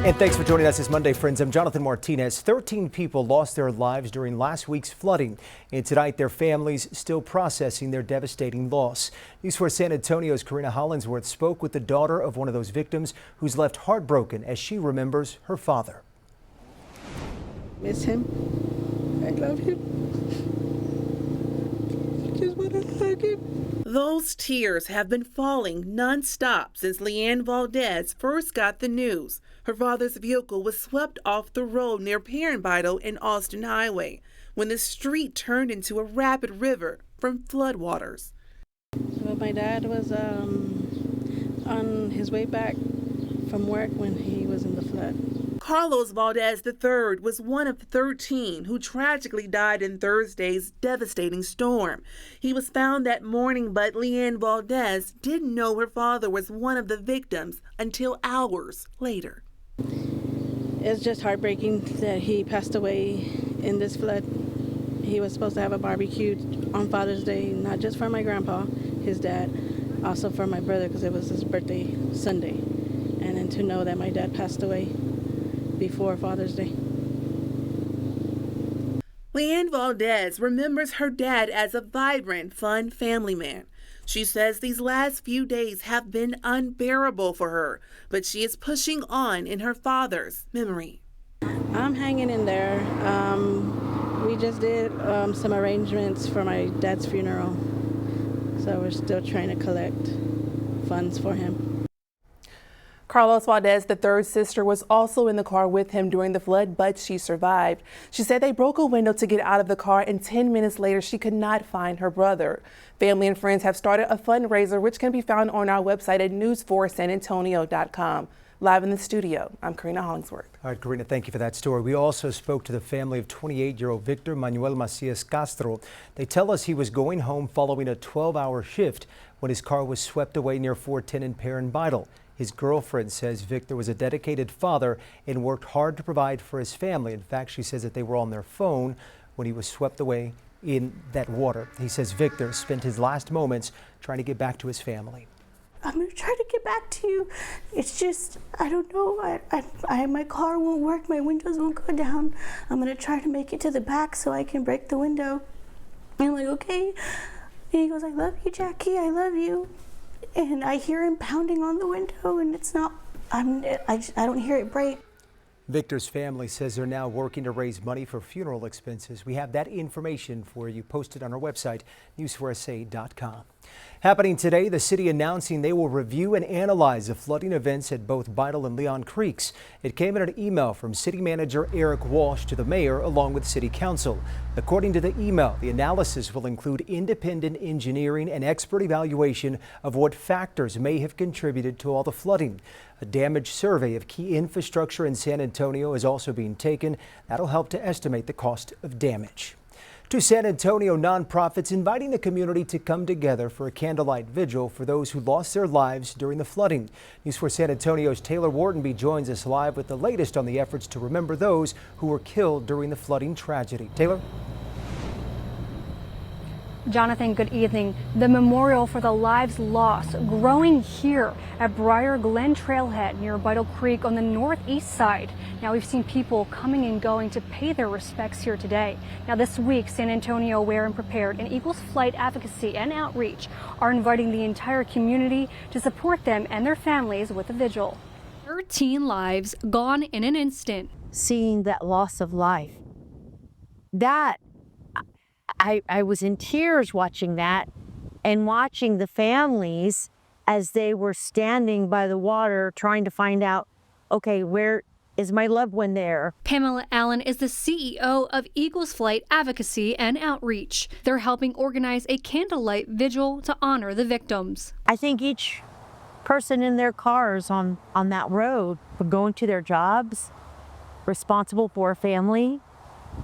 And thanks for joining us this Monday, friends. I'm Jonathan Martinez. 13 people lost their lives during last week's flooding. And tonight, their families still processing their devastating loss. News 4 San Antonio's Karina Hollingsworth spoke with the daughter of one of those victims who's left heartbroken as she remembers her father. Miss him. I love him. Just want to hug him. Those tears have been falling nonstop since LeeAnn Valdez first got the news. Her father's vehicle was swept off the road near Parenvital and Austin Highway when the street turned into a rapid river from floodwaters. Well, my dad was on his way back from work when he was in the flood. Carlos Valdez III was one of 13 who tragically died in Thursday's devastating storm. He was found that morning, but LeeAnn Valdez didn't know her father was one of the victims until hours later. It's just heartbreaking that he passed away in this flood. He was supposed to have a barbecue on Father's Day, not just for my grandpa, his dad, also for my brother because it was his birthday Sunday. And then to know that my dad passed away before Father's Day. LeeAnn Valdez remembers her dad as a vibrant, fun family man. She says these last few days have been unbearable for her, but she is pushing on in her father's memory. I'm hanging in there. We just did some arrangements for my dad's funeral, so we're still trying to collect funds for him. Carlos Valdez III's sister was also in the car with him during the flood, but she survived. She said they broke a window to get out of the car, and 10 minutes later, she could not find her brother. Family and friends have started a fundraiser, which can be found on our website at news4sanantonio.com. Live in the studio, I'm Karina Hollingsworth. All right, Karina, thank you for that story. We also spoke to the family of 28-year-old Victor Manuel Macias Castro. They tell us he was going home following a 12-hour shift when his car was swept away near 410 in Parenvital. His girlfriend says Victor was a dedicated father and worked hard to provide for his family. In fact, she says that they were on their phone when he was swept away in that water. He says Victor spent his last moments trying to get back to his family. I'm gonna try to get back to you. It's just, I don't know, my car won't work, my windows won't go down. I'm gonna try to make it to the back so I can break the window. And I'm like, okay. And he goes, I love you, Jackie, I love you. And I hear him pounding on the window, and it's not, I don't hear it break. Victor's family says they're now working to raise money for funeral expenses. We have that information for you posted on our website, news4sa.com. Happening today, the city announcing they will review and analyze the flooding events at both Vital and Leon Creeks. It came in an email from City Manager Eric Walsh to the mayor along with City Council. According to the email, the analysis will include independent engineering and expert evaluation of what factors may have contributed to all the flooding. A damage survey of key infrastructure in San Antonio is also being taken. That'll help to estimate the cost of damage. Two San Antonio nonprofits inviting the community to come together for a candlelight vigil for those who lost their lives during the flooding. News 4 San Antonio's Taylor Wardenby joins us live with the latest on the efforts to remember those who were killed during the flooding tragedy. Taylor? Jonathan, good evening. The memorial for the lives lost growing here at Briar Glen Trailhead near Vital Creek on the northeast side. Now we've seen people coming and going to pay their respects here today. Now this week, San Antonio Aware and Prepared and Eagles Flight Advocacy and Outreach are inviting the entire community to support them and their families with a vigil. 13 lives gone in an instant. Seeing that loss of life, that I was in tears watching that and watching the families as they were standing by the water trying to find out, okay, where is my loved one there? Pamela Allen is the CEO of Eagles Flight Advocacy and Outreach. They're helping organize a candlelight vigil to honor the victims. I think each person in their cars on that road were going to their jobs, responsible for a family,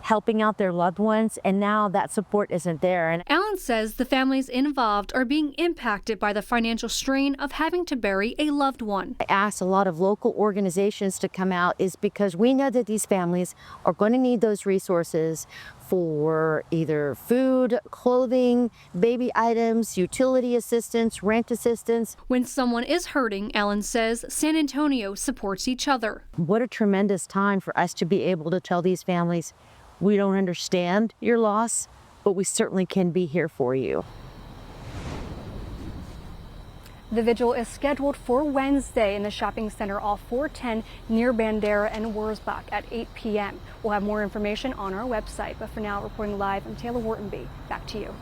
helping out their loved ones, and now that support isn't there. And Allen says the families involved are being impacted by the financial strain of having to bury a loved one. I asked a lot of local organizations to come out is because we know that these families are going to need those resources for either food, clothing, baby items, utility assistance, rent assistance. When someone is hurting, Ellen says San Antonio supports each other. What a tremendous time for us to be able to tell these families, we don't understand your loss, but we certainly can be here for you. The vigil is scheduled for Wednesday in the shopping center off 410 near Bandera and Wurzbach at 8 p.m. We'll have more information on our website, but for now, reporting live, I'm Taylor Whartonby. Back to you.